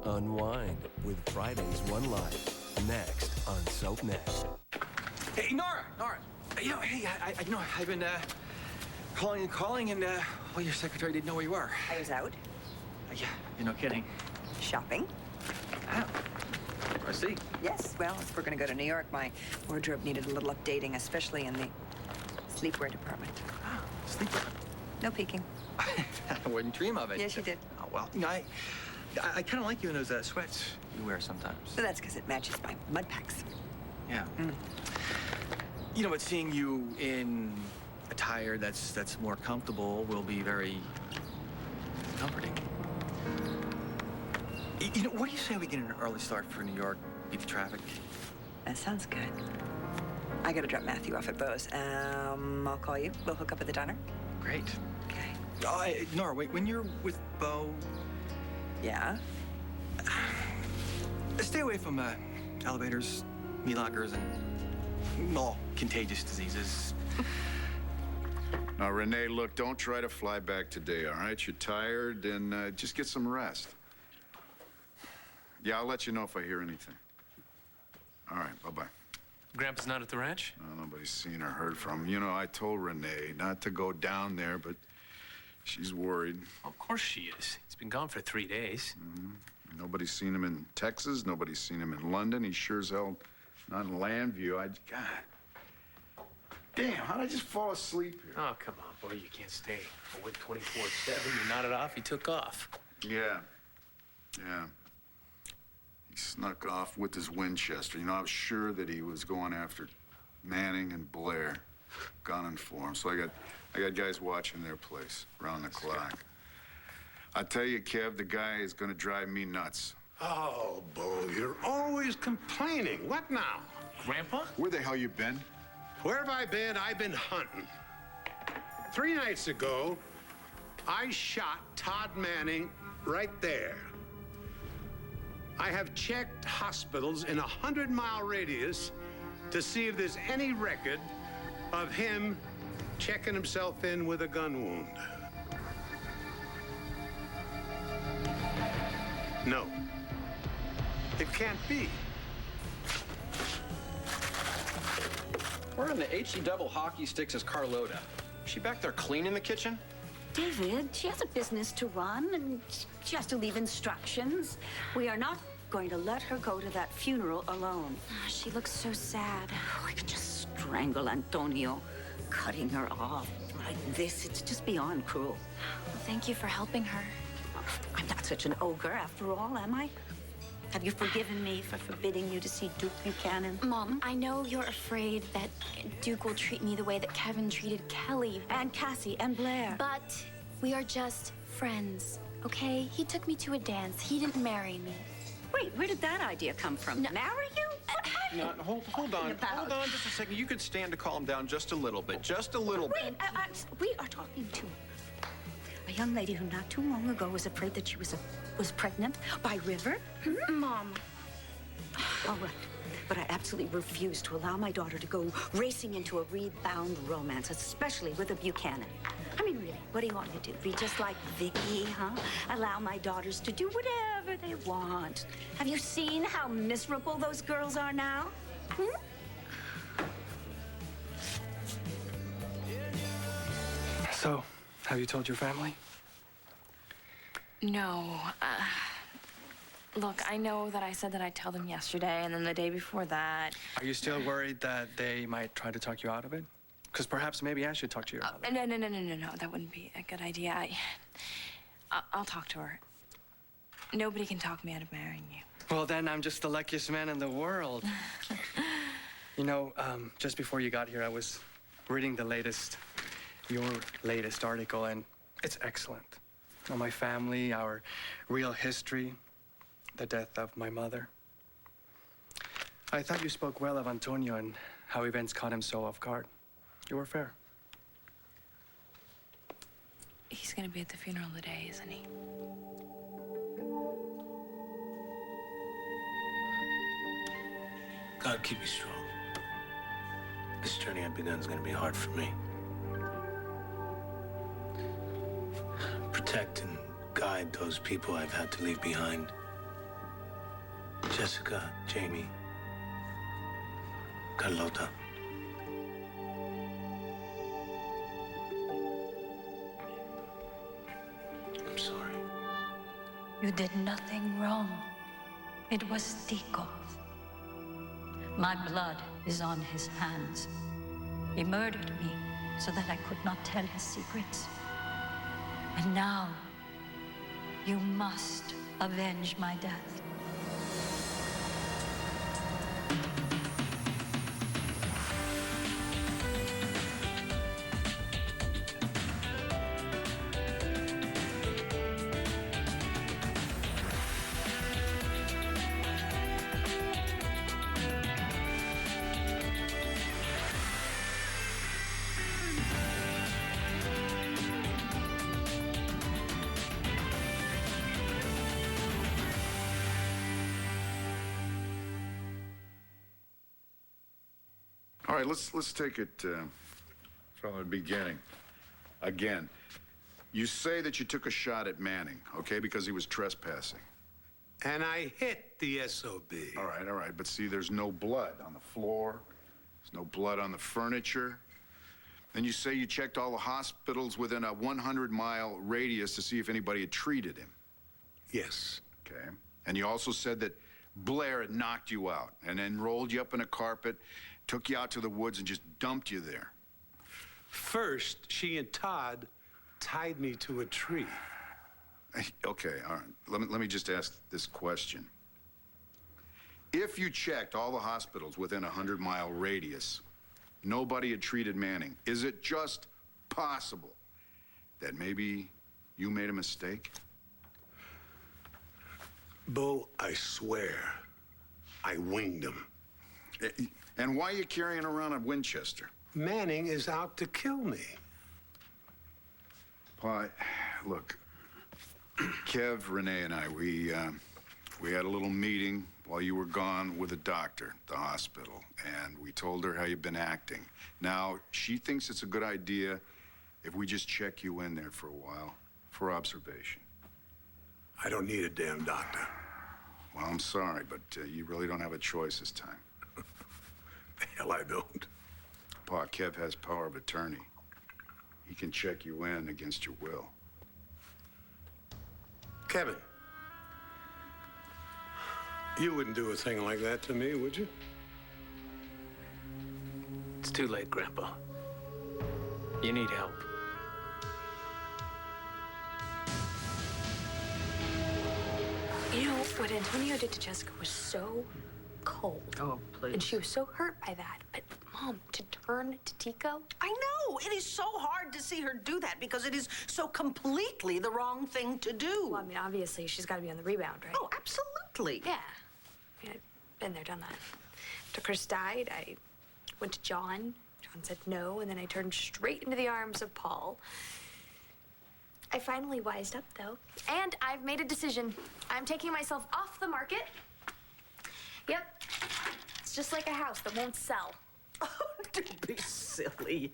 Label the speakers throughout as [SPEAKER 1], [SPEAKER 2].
[SPEAKER 1] Unwind with Friday's One Life. Next on SoapNet.
[SPEAKER 2] Hey, Nora. Hey, I've been calling, and well, your secretary didn't know where you were.
[SPEAKER 3] I was out.
[SPEAKER 2] Yeah, you're no kidding.
[SPEAKER 3] Shopping.
[SPEAKER 2] Oh, I see.
[SPEAKER 3] Yes, well, if we're going to go to New York, my wardrobe needed a little updating, especially in the sleepwear department.
[SPEAKER 2] Oh, sleeper.
[SPEAKER 3] No peeking.
[SPEAKER 2] I wouldn't dream of it.
[SPEAKER 3] Yes, you did.
[SPEAKER 2] Oh, well, I kind of like you in those sweats you wear sometimes.
[SPEAKER 3] But that's because it matches my mud packs.
[SPEAKER 2] Yeah. But seeing you in attire that's more comfortable will be very comforting. What do you say we get an early start for New York, beat the traffic?
[SPEAKER 3] That sounds good. I got to drop Matthew off at Beau's. I'll call you. We'll hook up at the diner.
[SPEAKER 2] Great.
[SPEAKER 3] Okay.
[SPEAKER 2] Nora, wait, when you're with Beau,
[SPEAKER 3] Yeah?
[SPEAKER 2] stay away from elevators, meat lockers, and all contagious diseases.
[SPEAKER 4] Now, Renee, look, don't try to fly back today, all right? You're tired, and just get some rest. Yeah, I'll let you know if I hear anything. All right, bye-bye.
[SPEAKER 5] Grandpa's not at the ranch?
[SPEAKER 4] Oh, nobody's seen or heard from him. I told Renee not to go down there, but she's worried.
[SPEAKER 5] Well, of course she is. He's been gone for 3 days.
[SPEAKER 4] Nobody's seen him in Texas. Nobody's seen him in London. He sure as hell not in Landview. God. Damn, how'd I just fall asleep here?
[SPEAKER 5] Oh, come on, boy. You can't stay awake 24/7. You nodded off. He took off.
[SPEAKER 4] Yeah. He snuck off with his Winchester. I was sure that he was going after Manning and Blair, gunning for him. So I got guys watching their place around the clock. I tell you, Kev, the guy is going to drive me nuts.
[SPEAKER 6] Oh, Bo, you're always complaining. What now?
[SPEAKER 5] Grandpa?
[SPEAKER 4] Where the hell you been?
[SPEAKER 6] Where have I been? I've been hunting. 3 nights ago, I shot Todd Manning right there. I have checked hospitals in a 100-mile radius to see if there's any record of him checking himself in with a gun wound. No. It can't be.
[SPEAKER 7] Where in the HE double hockey sticks is Carlota? Is she back there cleaning the kitchen?
[SPEAKER 8] David, she has a business to run, and she has to leave instructions. We are not going to let her go to that funeral alone.
[SPEAKER 9] She looks so sad.
[SPEAKER 8] I could just strangle Antonio, cutting her off like this. It's just beyond cruel.
[SPEAKER 9] Well, thank you for helping her.
[SPEAKER 8] I'm not such an ogre, after all, am I? Have you forgiven me for forbidding you to see Duke Buchanan?
[SPEAKER 9] Mom, I know you're afraid that Duke will treat me the way that Kevin treated Kelly.
[SPEAKER 8] And Cassie and Blair.
[SPEAKER 9] But we are just friends, okay? He took me to a dance. He didn't marry me.
[SPEAKER 8] Wait, where did that idea come from?
[SPEAKER 9] No.
[SPEAKER 8] Marry you?
[SPEAKER 7] No, hold on.
[SPEAKER 8] about?
[SPEAKER 7] Hold on just a second. You could stand to calm down just a little bit. Just a little bit.
[SPEAKER 8] Wait, we are talking to a young lady who not too long ago was afraid that she was pregnant by River.
[SPEAKER 9] Mom.
[SPEAKER 8] All right. But I absolutely refuse to allow my daughter to go racing into a rebound romance, especially with a Buchanan. I mean, really, what do you want me to do? Be just like Vicky, huh? Allow my daughters to do whatever they want. Have you seen how miserable those girls are now?
[SPEAKER 2] So, have you told your family?
[SPEAKER 9] No. Look, I know that I said that I'd tell them yesterday, and then the day before that.
[SPEAKER 2] Are you still worried that they might try to talk you out of it? Because perhaps maybe I should talk to your mother.
[SPEAKER 9] No. That wouldn't be a good idea. I'll talk to her. Nobody can talk me out of marrying you.
[SPEAKER 2] Well, then I'm just the luckiest man in the world. Just before you got here, I was reading your latest article, and it's excellent. My family, our real history, the death of my mother. I thought you spoke well of Antonio and how events caught him so off guard. You were fair.
[SPEAKER 9] He's gonna be at the funeral today, isn't he?
[SPEAKER 10] God keep me strong. This journey I've begun is gonna be hard for me. Protect and guide those people I've had to leave behind. Jessica, Jamie, Carlota. I'm sorry.
[SPEAKER 11] You did nothing wrong. It was Tico. My blood is on his hands. He murdered me so that I could not tell his secrets. And now, you must avenge my death.
[SPEAKER 4] All right, let's take it from the beginning. Again, you say that you took a shot at Manning, okay, because he was trespassing.
[SPEAKER 6] And I hit the SOB.
[SPEAKER 4] All right, but see, there's no blood on the floor. There's no blood on the furniture. Then you say you checked all the hospitals within a 100-mile radius to see if anybody had treated him.
[SPEAKER 6] Yes.
[SPEAKER 4] Okay. And you also said that Blair had knocked you out and then rolled you up in a carpet, took you out to the woods, and just dumped you there.
[SPEAKER 6] First, she and Todd tied me to a tree.
[SPEAKER 4] Okay, all right. Let me just ask this question. If you checked all the hospitals within a 100-mile radius, nobody had treated Manning, is it just possible that maybe you made a mistake?
[SPEAKER 6] Bo, I swear, I winged him.
[SPEAKER 4] And why are you carrying around a Winchester?
[SPEAKER 6] Manning is out to kill me.
[SPEAKER 4] Pa, look, Kev, Renee, and I, we had a little meeting while you were gone with a doctor at the hospital, and we told her how you've been acting. Now, she thinks it's a good idea if we just check you in there for a while for observation.
[SPEAKER 6] I don't need a damn doctor.
[SPEAKER 4] Well, I'm sorry, but you really don't have a choice this time.
[SPEAKER 6] The hell I don't.
[SPEAKER 4] Pa, Kev has power of attorney. He can check you in against your will.
[SPEAKER 6] Kevin, you wouldn't do a thing like that to me, would you?
[SPEAKER 5] It's too late, Grandpa. You need help.
[SPEAKER 9] You know, what Antonio did to Jessica was so cold.
[SPEAKER 3] Oh, please.
[SPEAKER 9] And she was so hurt by that. But, Mom, to turn to Tico?
[SPEAKER 12] I know. It is so hard to see her do that because it is so completely the wrong thing to do.
[SPEAKER 9] Well, I mean, obviously, she's got to be on the rebound, right?
[SPEAKER 12] Oh, absolutely.
[SPEAKER 9] Yeah. I mean, I've been there, done that. After Chris died, I went to John. John said no, and then I turned straight into the arms of Paul. I finally wised up, though. And I've made a decision. I'm taking myself off the market. Yep. It's just like a house that won't sell.
[SPEAKER 12] Oh, don't be silly.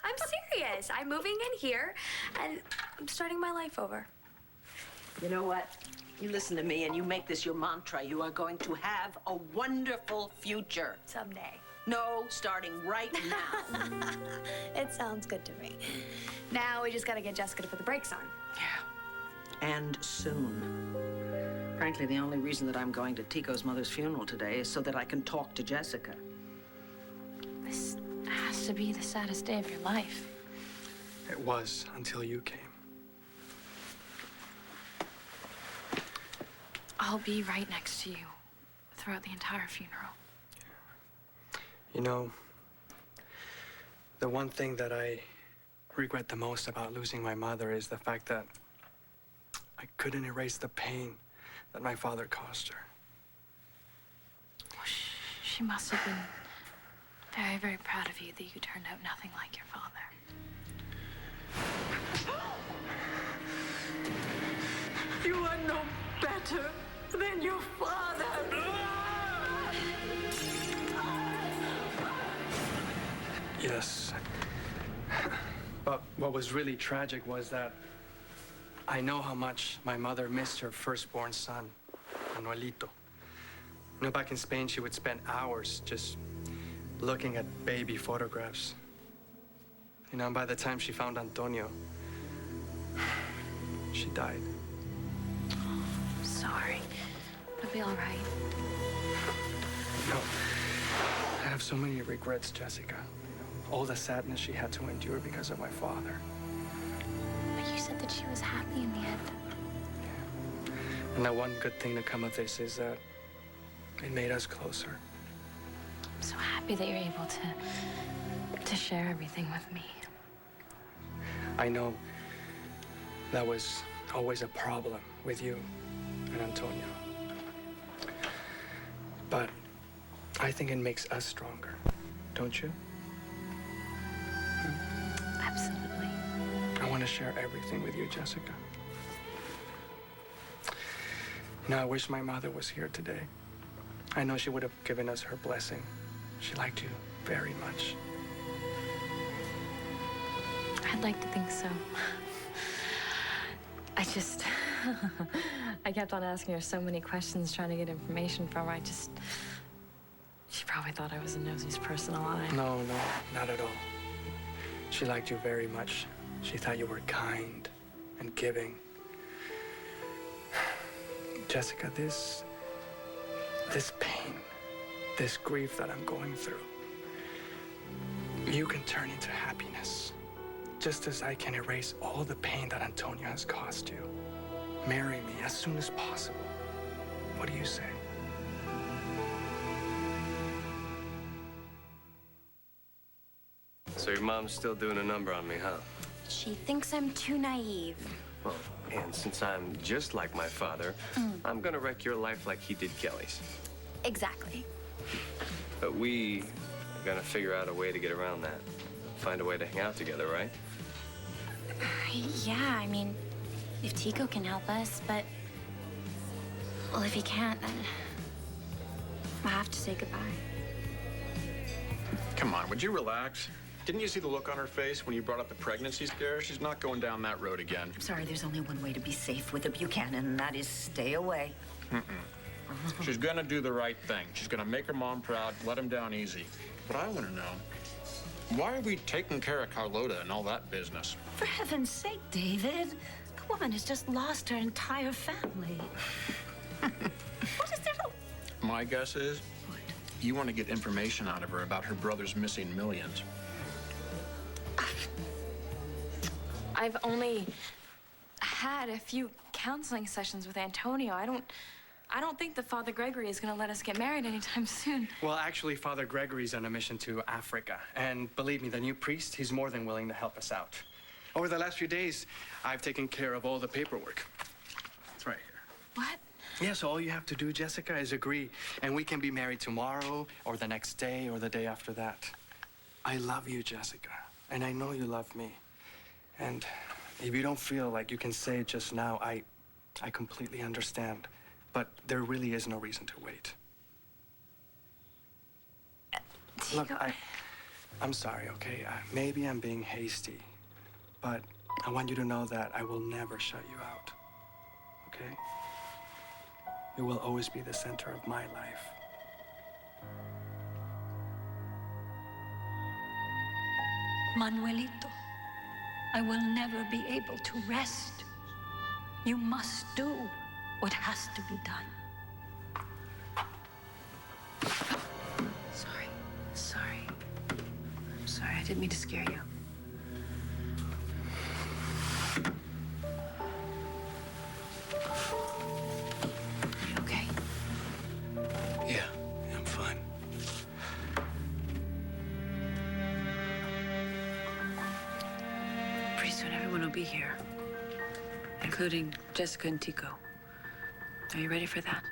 [SPEAKER 9] I'm serious. I'm moving in here, and I'm starting my life over.
[SPEAKER 12] You know what? You listen to me and you make this your mantra. You are going to have a wonderful future.
[SPEAKER 9] Someday.
[SPEAKER 12] No, starting right now.
[SPEAKER 9] It sounds good to me. Now we just gotta get Jessica to put the brakes on.
[SPEAKER 12] Yeah. And soon. Frankly, the only reason that I'm going to Tico's mother's funeral today is so that I can talk to Jessica.
[SPEAKER 9] This has to be the saddest day of your life.
[SPEAKER 2] It was until you came.
[SPEAKER 9] I'll be right next to you throughout the entire funeral.
[SPEAKER 2] You know, the one thing that I regret the most about losing my mother is the fact that I couldn't erase the pain that my father caused her.
[SPEAKER 9] Well, she must have been very, very proud of you that you turned out nothing like your father.
[SPEAKER 12] You are no better than your father.
[SPEAKER 2] Yes. But what was really tragic was that I know how much my mother missed her firstborn son, Manuelito. You know, back in Spain, she would spend hours just looking at baby photographs. You know, and by the time she found Antonio, she died.
[SPEAKER 9] I'm sorry. It'll be all right.
[SPEAKER 2] No, I have so many regrets, Jessica. All the sadness she had to endure because of my father.
[SPEAKER 9] But you said that she was happy in the end.
[SPEAKER 2] And that one good thing to come of this is that it made us closer.
[SPEAKER 9] I'm so happy that you're able to share everything with me.
[SPEAKER 2] I know that was always a problem with you and Antonio. But I think it makes us stronger, don't you?
[SPEAKER 9] Absolutely.
[SPEAKER 2] I want to share everything with you, Jessica. You know, I wish my mother was here today. I know she would have given us her blessing. She liked you very much.
[SPEAKER 9] I'd like to think so. I kept on asking her so many questions, trying to get information from her. She probably thought I was the nosiest person alive.
[SPEAKER 2] No, not at all. She liked you very much. She thought you were kind and giving. Jessica, this pain, this grief that I'm going through, you can turn into happiness, just as I can erase all the pain that Antonio has caused you. Marry me as soon as possible. What do you say?
[SPEAKER 1] So your mom's still doing a number on me, huh?
[SPEAKER 8] She thinks I'm too naive.
[SPEAKER 1] Well, and since I'm just like my father, I'm gonna wreck your life like he did Kelly's.
[SPEAKER 8] Exactly.
[SPEAKER 1] But we are gonna figure out a way to get around that. Find a way to hang out together, right?
[SPEAKER 8] Yeah, I mean, if Tico can help us, but... Well, if he can't, then... I have to say goodbye.
[SPEAKER 7] Come on, would you relax? Didn't you see the look on her face when you brought up the pregnancy scare? She's not going down that road again.
[SPEAKER 12] I'm sorry, there's only one way to be safe with a Buchanan, and that is stay away.
[SPEAKER 7] She's gonna do the right thing. She's gonna make her mom proud, let him down easy. But I want to know, why are we taking care of Carlota and all that business?
[SPEAKER 12] For heaven's sake, David. The woman has just lost her entire family. What is there?
[SPEAKER 7] My guess is, you want to get information out of her about her brother's missing millions.
[SPEAKER 9] I've only had a few counseling sessions with Antonio. I don't think that Father Gregory is going to let us get married anytime soon.
[SPEAKER 2] Well, actually, Father Gregory's on a mission to Africa. And believe me, the new priest, he's more than willing to help us out. Over the last few days, I've taken care of all the paperwork. It's right here.
[SPEAKER 9] What?
[SPEAKER 2] Yeah, so all you have to do, Jessica, is agree. And we can be married tomorrow, or the next day, or the day after that. I love you, Jessica. And I know you love me. And if you don't feel like you can say it just now, I completely understand. But there really is no reason to wait. Look, I'm sorry, okay? Maybe I'm being hasty, but I want you to know that I will never shut you out, okay? You will always be the center of my life.
[SPEAKER 11] Manuelito, I will never be able to rest. You must do what has to be done.
[SPEAKER 12] Sorry. I'm sorry. I didn't mean to scare you. You okay?
[SPEAKER 2] Yeah, I'm fine.
[SPEAKER 12] Pretty soon everyone will be here, including Jessica and Tico. Are you ready for that?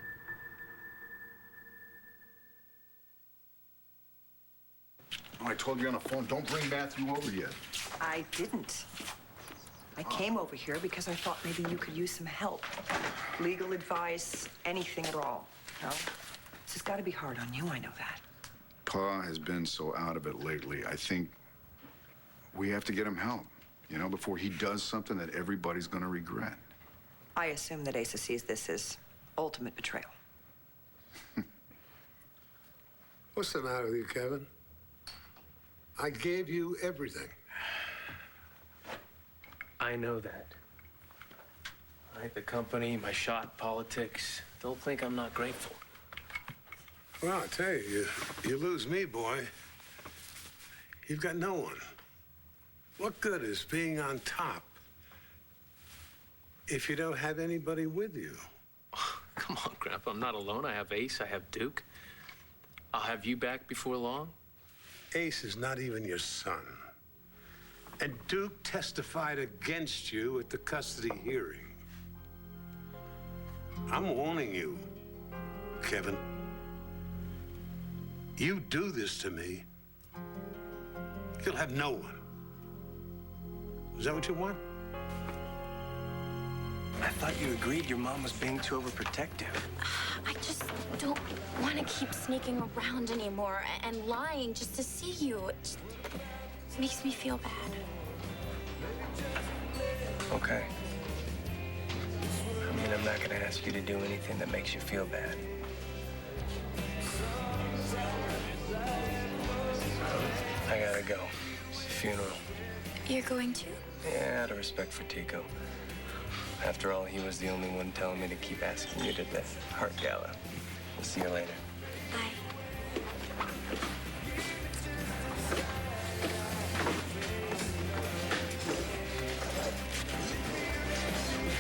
[SPEAKER 4] Oh, I told you on the phone, don't bring Matthew over yet.
[SPEAKER 3] I didn't. I came over here because I thought maybe you could use some help. Legal advice, anything at all. No? This has got to be hard on you, I know that.
[SPEAKER 4] Pa has been so out of it lately. I think we have to get him help, you know, before he does something that everybody's gonna regret.
[SPEAKER 3] I assume that Asa sees this as ultimate betrayal.
[SPEAKER 6] What's the matter with you, Kevin? I gave you everything.
[SPEAKER 5] I know that. I hate the company, my shot, politics. Don't think I'm not grateful.
[SPEAKER 6] Well, I tell you, you lose me, boy. You've got no one. What good is being on top if you don't have anybody with you?
[SPEAKER 5] Come on, Grandpa. I'm not alone. I have Ace. I have Duke. I'll have you back before long.
[SPEAKER 6] Ace is not even your son. And Duke testified against you at the custody hearing. I'm warning you, Kevin. You do this to me, you'll have no one. Is that what you want?
[SPEAKER 2] I thought you agreed your mom was being too overprotective.
[SPEAKER 13] I just don't want to keep sneaking around anymore and lying just to see you. It just makes me feel bad.
[SPEAKER 2] Okay. I mean, I'm not gonna ask you to do anything that makes you feel bad. I gotta go. It's a funeral.
[SPEAKER 13] You're going to?
[SPEAKER 2] Yeah, out of respect for Tico. After all, he was the only one telling me to keep asking you to the heart gala. We'll see you later.
[SPEAKER 13] Bye.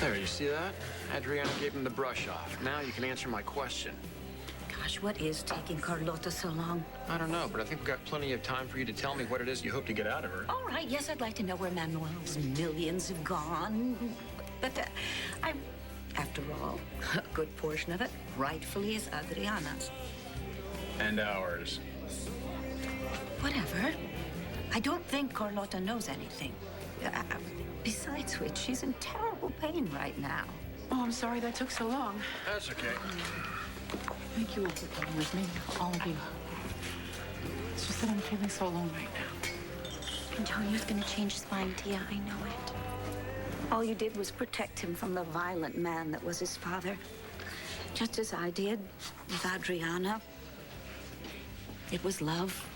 [SPEAKER 7] There, you see that? Adriana gave him the brush off. Now you can answer my question.
[SPEAKER 8] Gosh, what is taking Carlota so long?
[SPEAKER 7] I don't know, but I think we've got plenty of time for you to tell me what it is you hope to get out of her.
[SPEAKER 8] All right, yes, I'd like to know where Manuel's millions have gone. But after all, a good portion of it rightfully is Adriana's.
[SPEAKER 7] And ours.
[SPEAKER 8] Whatever. I don't think Carlota knows anything. Besides which, she's in terrible pain right now.
[SPEAKER 12] Oh, I'm sorry that took so long.
[SPEAKER 7] That's okay.
[SPEAKER 12] Thank you all for coming with me, all of you. It's just that I'm feeling so alone right now.
[SPEAKER 13] Antonio's gonna change his mind, Tia. I know it.
[SPEAKER 8] All you did was protect him from the violent man that was his father. Just as I did with Adriana. It was love.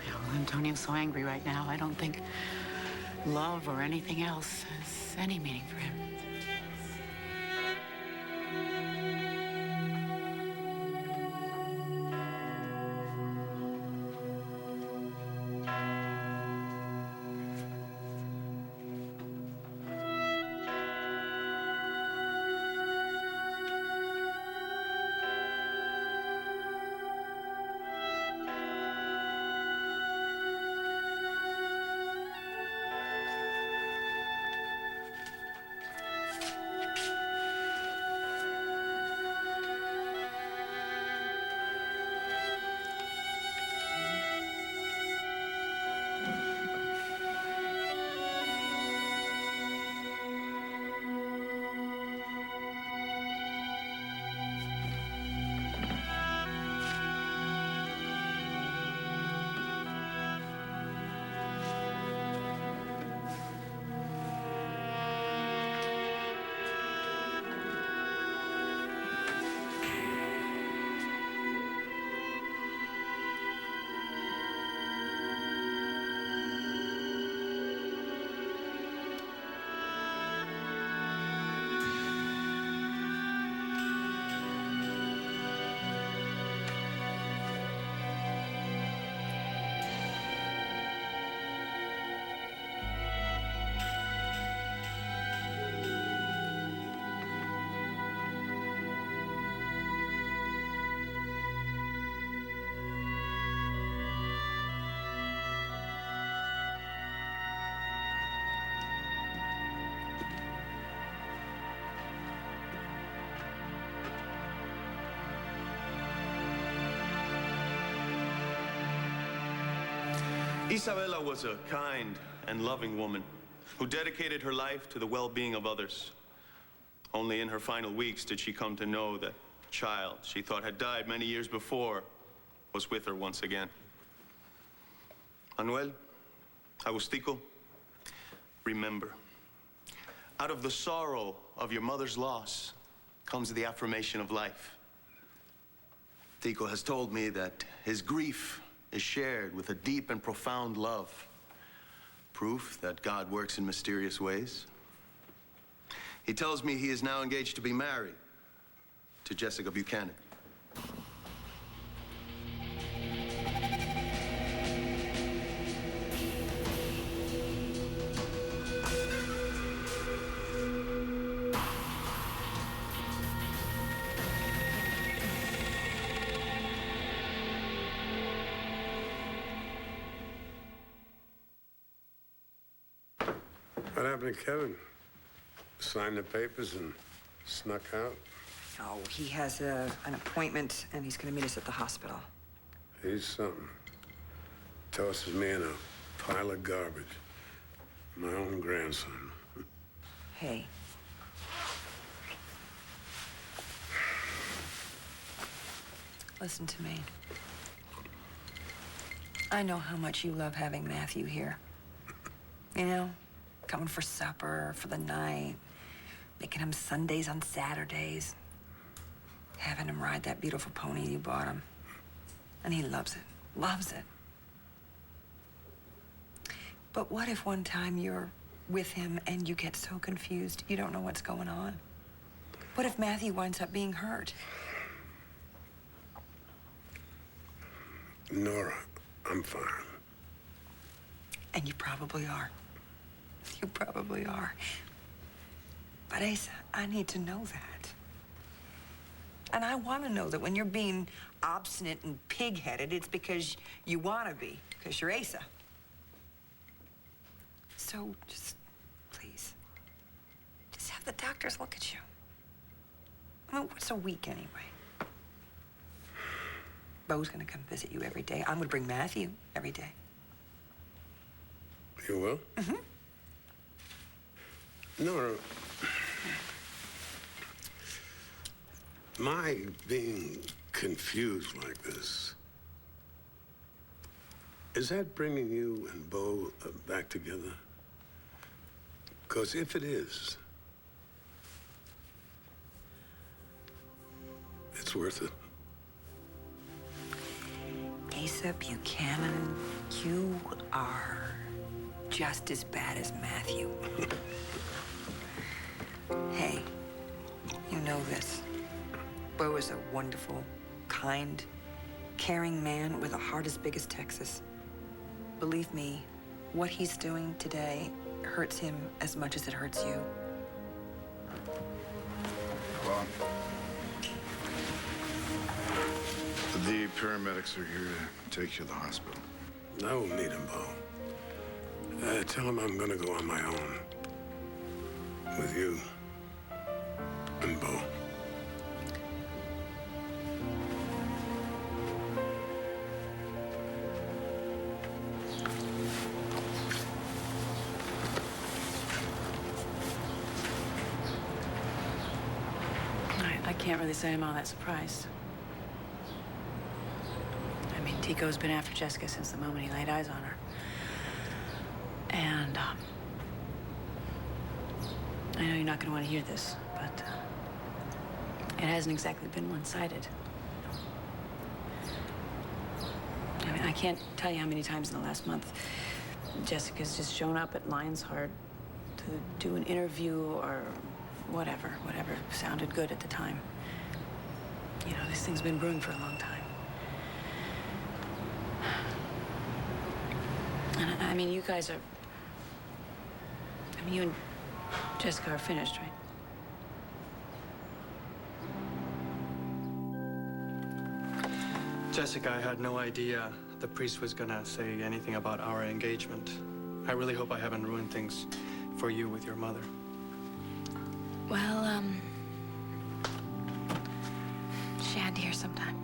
[SPEAKER 12] Yeah, well, Antonio's so angry right now. I don't think love or anything else has any meaning for him.
[SPEAKER 14] Isabella was a kind and loving woman who dedicated her life to the well-being of others. Only in her final weeks did she come to know that the child she thought had died many years before was with her once again. Manuel, Agustico, remember, out of the sorrow of your mother's loss comes the affirmation of life. Tico has told me that his grief is shared with a deep and profound love. Proof that God works in mysterious ways. He tells me he is now engaged to be married to Jessica Buchanan.
[SPEAKER 6] What happened to Kevin? Signed the papers and snuck out?
[SPEAKER 3] Oh, he has an appointment, and he's going to meet us at the hospital.
[SPEAKER 6] He's something. Tosses me in a pile of garbage. My own grandson.
[SPEAKER 3] Hey. Listen to me. I know how much you love having Matthew here. You know, coming for supper, for the night, making him Sundays on Saturdays, having him ride that beautiful pony you bought him. And he loves it, loves it. But what if one time you're with him and you get so confused you don't know what's going on? What if Matthew winds up being hurt?
[SPEAKER 6] Nora, I'm fine.
[SPEAKER 3] And you probably are. You probably are. But Asa, I need to know that. And I want to know that when you're being obstinate and pig-headed, it's because you want to be, because you're Asa. So just, please, just have the doctors look at you. I mean, what's a week anyway? Bo's gonna come visit you every day. I'm gonna bring Matthew every day.
[SPEAKER 6] You will?
[SPEAKER 3] Mm-hmm.
[SPEAKER 6] Nora, my being confused like this, is that bringing you and Bo back together? Because if it is, it's worth it.
[SPEAKER 3] Asa Buchanan, you are just as bad as Matthew. Hey, you know this. Bo is a wonderful, kind, caring man with a heart as big as Texas. Believe me, what he's doing today hurts him as much as it hurts you.
[SPEAKER 4] Well, the paramedics are here to take you to the hospital.
[SPEAKER 6] I won't need him, Bo. Tell him I'm gonna go on my own. With you and Bo.
[SPEAKER 12] I can't really say I'm all that surprised. I mean, Tico's been after Jessica since the moment he laid eyes on her. And, I know you're not gonna want to hear this, but, it hasn't exactly been one-sided. I mean, I can't tell you how many times in the last month Jessica's just shown up at Lion's Heart to do an interview or whatever sounded good at the time. You know, this thing's been brewing for a long time. And I mean, you guys are... I mean, you and Jessica are finished, right?
[SPEAKER 2] Jessica, I had no idea the priest was gonna say anything about our engagement. I really hope I haven't ruined things for you with your mother.
[SPEAKER 13] Well, she had to hear sometime.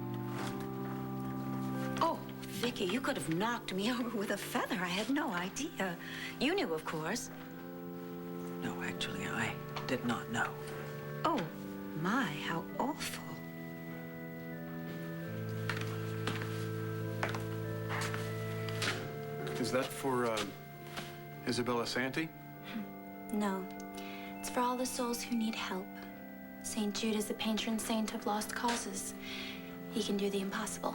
[SPEAKER 8] Oh, Vicky, you could have knocked me over with a feather. I had no idea. You knew, of course.
[SPEAKER 12] No, actually, I did not know.
[SPEAKER 8] Oh, my, how awful.
[SPEAKER 2] Is that for, Isabella Santee?
[SPEAKER 13] No, it's for all the souls who need help. St. Jude is the patron saint of lost causes. He can do the impossible.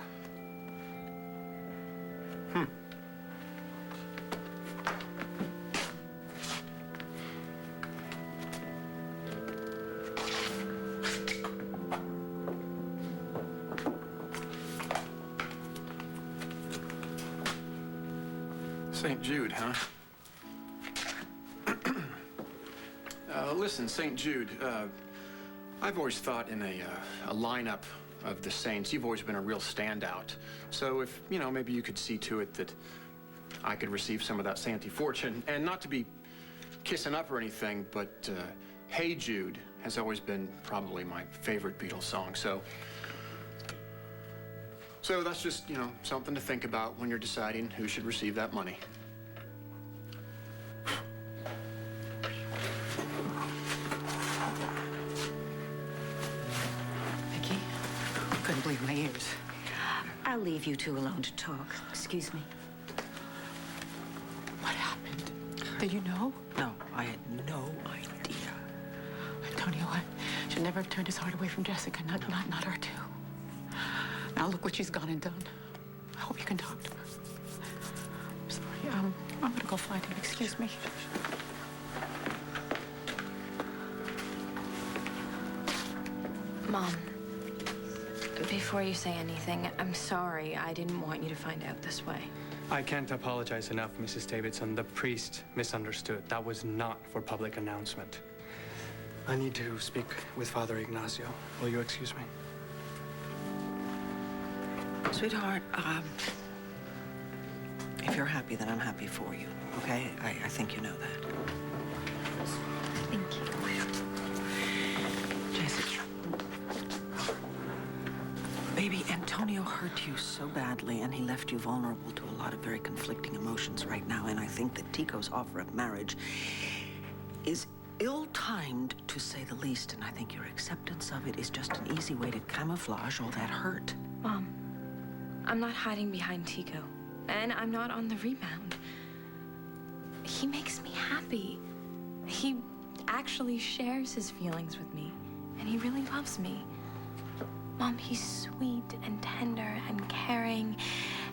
[SPEAKER 7] St. Jude, huh? Listen, St. Jude, I've always thought in a lineup of the Saints, you've always been a real standout. So if, you know, maybe you could see to it that I could receive some of that Santy fortune. And not to be kissing up or anything, but Hey Jude has always been probably my favorite Beatles song. So that's just, you know, something to think about when you're deciding who should receive that money.
[SPEAKER 8] Vicky, couldn't believe my ears. I'll leave you two alone to talk. Excuse me.
[SPEAKER 12] What happened? Did you know?
[SPEAKER 15] No, I had no idea.
[SPEAKER 12] Antonio, I should never have turned his heart away from Jessica. Not her too. Now look what she's gone and done. I hope you can talk to her. I'm sorry. I'm gonna go find him. Excuse me.
[SPEAKER 9] Mom, before you say anything, I'm sorry. I didn't want you to find out this way.
[SPEAKER 2] I can't apologize enough, Mrs. Davidson. The priest misunderstood. That was not for public announcement. I need to speak with Father Ignacio. Will you excuse me?
[SPEAKER 15] Sweetheart, if you're happy, then I'm happy for you, okay? I think you know that.
[SPEAKER 9] Thank you.
[SPEAKER 15] Jessica. Baby, Antonio hurt you so badly, and he left you vulnerable to a lot of very conflicting emotions right now, and I think that Tico's offer of marriage is ill-timed, to say the least, and I think your acceptance of it is just an easy way to camouflage all that hurt.
[SPEAKER 9] Mom, I'm not hiding behind Tico, and I'm not on the rebound. He makes me happy. He actually shares his feelings with me, and he really loves me. Mom, he's sweet and tender and caring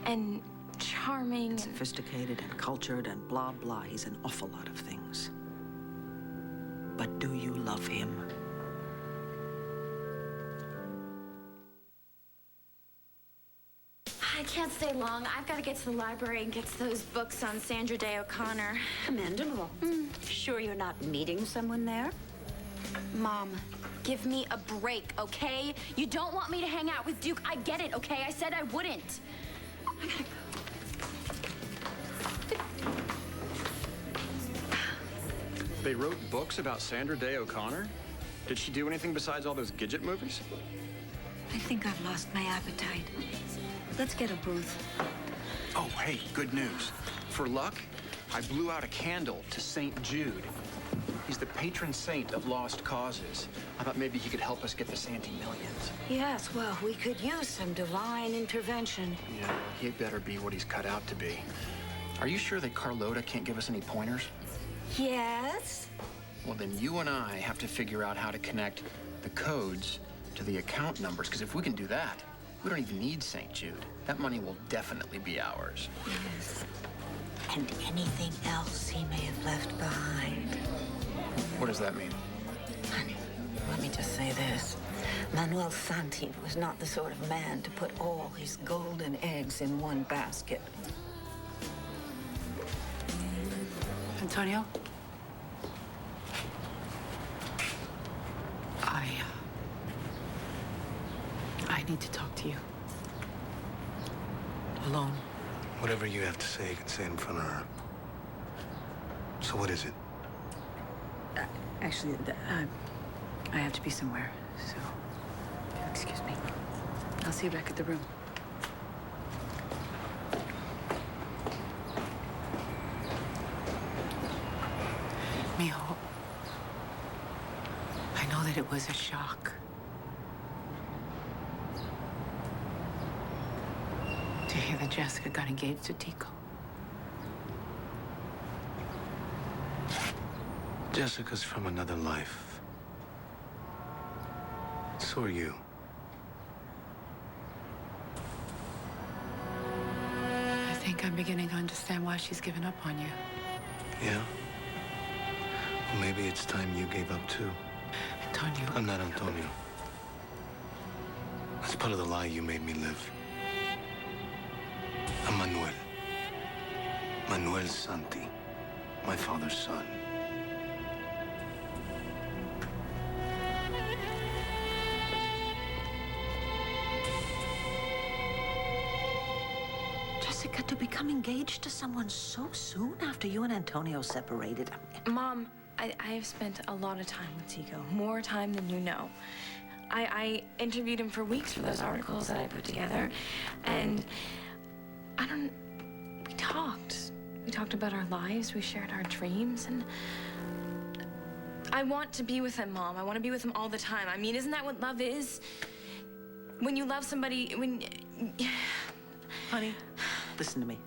[SPEAKER 9] and charming.
[SPEAKER 15] And sophisticated and cultured and blah, blah. He's an awful lot of things. But do you love him?
[SPEAKER 13] I can't stay long. I've got to get to the library and get to those books on Sandra Day O'Connor.
[SPEAKER 8] Commendable. Sure you're not meeting someone there?
[SPEAKER 13] Mom, give me a break, okay? You don't want me to hang out with Duke. I get it, okay? I said I wouldn't. I gotta go.
[SPEAKER 7] They wrote books about Sandra Day O'Connor? Did she do anything besides all those Gidget movies?
[SPEAKER 8] I think I've lost my appetite. Let's get a booth.
[SPEAKER 7] Oh, hey, good news. For luck, I blew out a candle to St. Jude. He's the patron saint of lost causes. I thought maybe he could help us get the Santy millions.
[SPEAKER 8] Yes, well, we could use some divine intervention.
[SPEAKER 7] Yeah, well, he better be what he's cut out to be. Are you sure that Carlota can't give us any pointers?
[SPEAKER 8] Yes?
[SPEAKER 7] Well, then you and I have to figure out how to connect the codes to the account numbers, because if we can do that, we don't even need St. Jude. That money will definitely be ours.
[SPEAKER 8] Yes. And anything else he may have left behind.
[SPEAKER 7] What does that mean?
[SPEAKER 8] Honey, let me just say this. Manuel Santi was not the sort of man to put all his golden eggs in one basket.
[SPEAKER 12] Antonio? I need to talk to you. Alone.
[SPEAKER 10] Whatever you have to say, you can say it in front of her. So what is it?
[SPEAKER 12] Actually, I have to be somewhere, so excuse me. I'll see you back at the room. Mijo, I know that it was a shock. To hear that Jessica got engaged to Tico.
[SPEAKER 10] Jessica's from another life. So are you.
[SPEAKER 12] think I'm beginning to understand why she's given up on you.
[SPEAKER 10] Yeah? Well, maybe it's time you gave up too.
[SPEAKER 12] Antonio.
[SPEAKER 10] I'm not Antonio. That's part of the lie you made me live. I'm Manuel. Manuel Santi, my father's son.
[SPEAKER 15] Jessica, to become engaged to someone so soon after you and Antonio separated.
[SPEAKER 16] Mom, I have spent a lot of time with Tico, more time than you know. I interviewed him for weeks for those articles that I put together, and we talked. We talked about our lives, we shared our dreams, and I want to be with him, Mom. I want to be with him all the time. I mean, isn't that what love is? When you love somebody,
[SPEAKER 15] Honey, listen to me.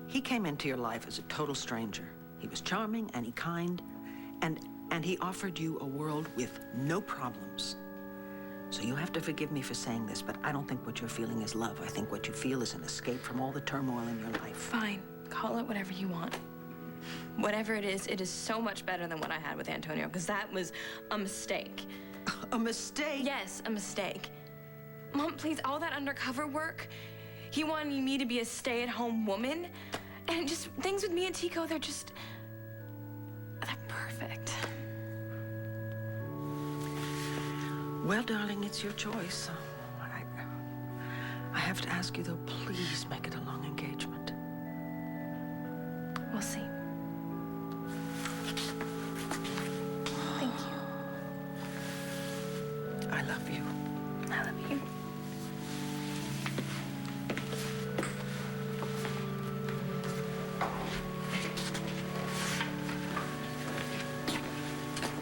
[SPEAKER 15] He came into your life as a total stranger. He was charming and kind, and he offered you a world with no problems. So you have to forgive me for saying this, but I don't think what you're feeling is love. I think what you feel is an escape from all the turmoil in your life.
[SPEAKER 16] Fine. Call it whatever you want. Whatever it is so much better than what I had with Antonio, because that was a mistake.
[SPEAKER 15] A mistake?
[SPEAKER 16] Yes, a mistake. Mom, please, all that undercover work, he wanted me to be a stay-at-home woman, and just things with me and Tico, they're perfect.
[SPEAKER 15] Well, darling, it's your choice. I have to ask you, though, please make it a long engagement.
[SPEAKER 16] We'll see. Thank you.
[SPEAKER 15] I love you.
[SPEAKER 16] I love you.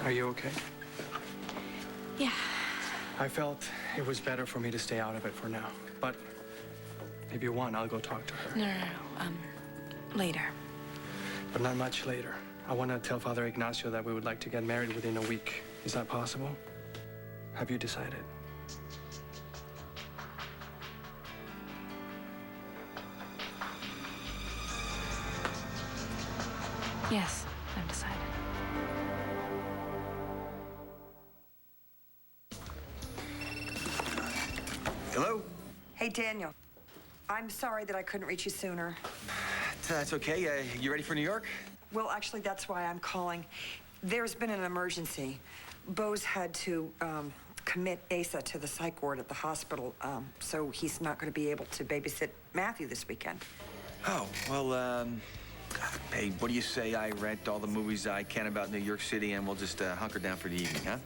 [SPEAKER 2] Are you okay?
[SPEAKER 16] Yeah.
[SPEAKER 2] I felt it was better for me to stay out of it for now. But if you want, I'll go talk to her.
[SPEAKER 16] No. Later.
[SPEAKER 2] But not much later. I want to tell Father Ignacio that we would like to get married within a week. Is that possible? Have you decided?
[SPEAKER 16] Yes, I've decided.
[SPEAKER 17] Hello?
[SPEAKER 3] Hey, Daniel. I'm sorry that I couldn't reach you sooner.
[SPEAKER 17] That's okay. You ready for New York?
[SPEAKER 3] Well, actually, that's why I'm calling. There's been an emergency. Bo's had to commit Asa to the psych ward at the hospital, so he's not going to be able to babysit Matthew this weekend.
[SPEAKER 17] Oh, well, hey, what do you say I rent all the movies I can about New York City and we'll just hunker down for the evening, huh?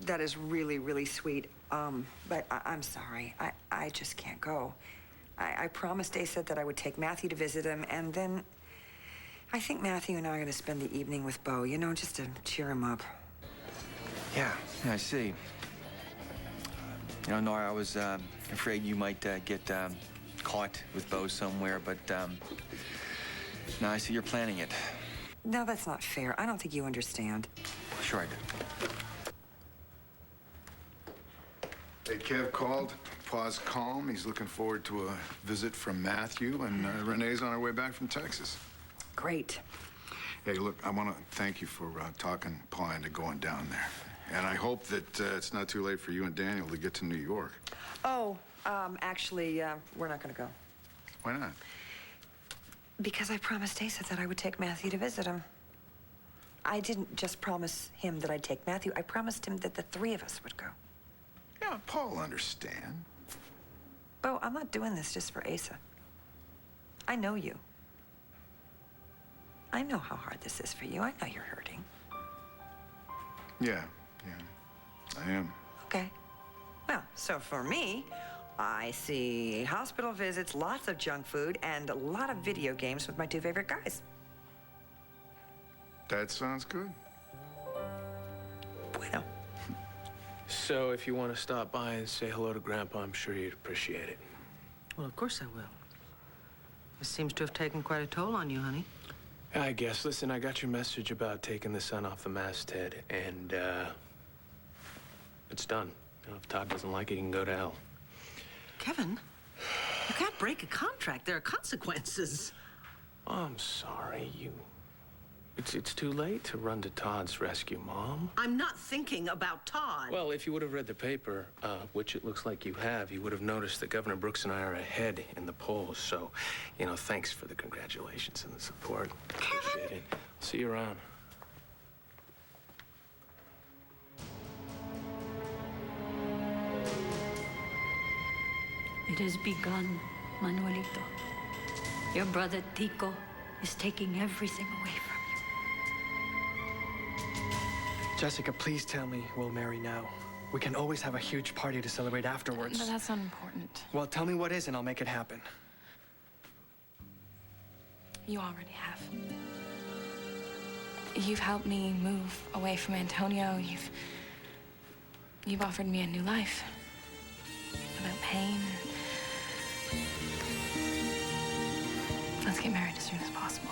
[SPEAKER 3] That is really, really sweet. But I'm sorry. I just can't go. I promised Asa that I would take Matthew to visit him, and then I think Matthew and I are going to spend the evening with Bo, you know, just to cheer him up.
[SPEAKER 17] Yeah, I see. You know, Nora, I was afraid you might get caught with Bo somewhere, but now I see you're planning it.
[SPEAKER 3] No, that's not fair. I don't think you understand.
[SPEAKER 17] Sure I do.
[SPEAKER 4] Hey, Kev called. Pa's calm. He's looking forward to a visit from Matthew, and Renee's on her way back from Texas.
[SPEAKER 3] Great.
[SPEAKER 4] Hey, look, I want to thank you for talking Pa into going down there. And I hope that it's not too late for you and Daniel to get to New York.
[SPEAKER 3] Oh, actually, we're not going to go.
[SPEAKER 4] Why not?
[SPEAKER 3] Because I promised Asa that I would take Matthew to visit him. I didn't just promise him that I'd take Matthew. I promised him that the three of us would go.
[SPEAKER 4] Yeah, Paul will understand.
[SPEAKER 3] Bo, I'm not doing this just for Asa. I know you. I know how hard this is for you. I know you're hurting.
[SPEAKER 4] Yeah, I am.
[SPEAKER 3] Okay. Well, so for me, I see hospital visits, lots of junk food, and a lot of video games with my two favorite guys.
[SPEAKER 4] That sounds good.
[SPEAKER 3] Bueno.
[SPEAKER 5] So if you want to stop by and say hello to Grandpa, I'm sure he'd appreciate it.
[SPEAKER 15] Well, of course I will. This seems to have taken quite a toll on you, honey.
[SPEAKER 5] I guess. Listen, I got your message about taking the sun off the masthead, and it's done. You know, if Todd doesn't like it, he can go to hell.
[SPEAKER 15] Kevin? You can't break a contract. There are consequences.
[SPEAKER 5] I'm sorry, It's too late to run to Todd's rescue, Mom.
[SPEAKER 15] I'm not thinking about Todd.
[SPEAKER 5] Well, if you would have read the paper, which it looks like you have, you would have noticed that Governor Brooks and I are ahead in the polls. So, thanks for the congratulations and the support. Appreciate it. See you around.
[SPEAKER 11] It has begun, Manuelito. Your brother Tico is taking everything away from you.
[SPEAKER 2] Jessica, please tell me we'll marry now. We can always have a huge party to celebrate afterwards.
[SPEAKER 16] But that's not important.
[SPEAKER 2] Well, tell me what is and I'll make it happen.
[SPEAKER 16] You already have. You've helped me move away from Antonio. You've offered me a new life. Without pain. Let's get married as soon as possible.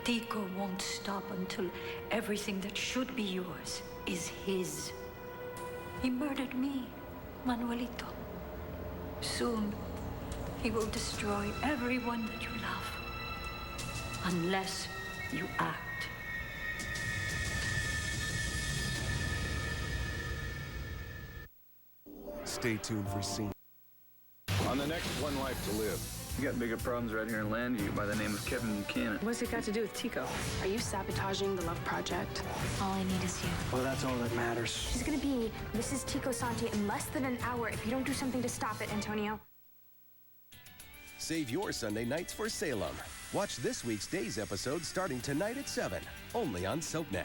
[SPEAKER 11] Tico won't stop until everything that should be yours is his. He murdered me, Manuelito. Soon, he will destroy everyone that you love. Unless you act.
[SPEAKER 18] Stay tuned for scene.
[SPEAKER 19] On the next One Life to Live.
[SPEAKER 20] You got bigger problems right here in Landview by the name of Kevin Buchanan.
[SPEAKER 12] What's it got to do with Tico?
[SPEAKER 21] Are you sabotaging the love project?
[SPEAKER 16] All I need is you.
[SPEAKER 2] Well, that's all that matters.
[SPEAKER 9] She's gonna be Mrs. Tico Santi in less than an hour if you don't do something to stop it, Antonio.
[SPEAKER 18] Save your Sunday nights for Salem. Watch this week's Days episode starting tonight at 7, only on SoapNet.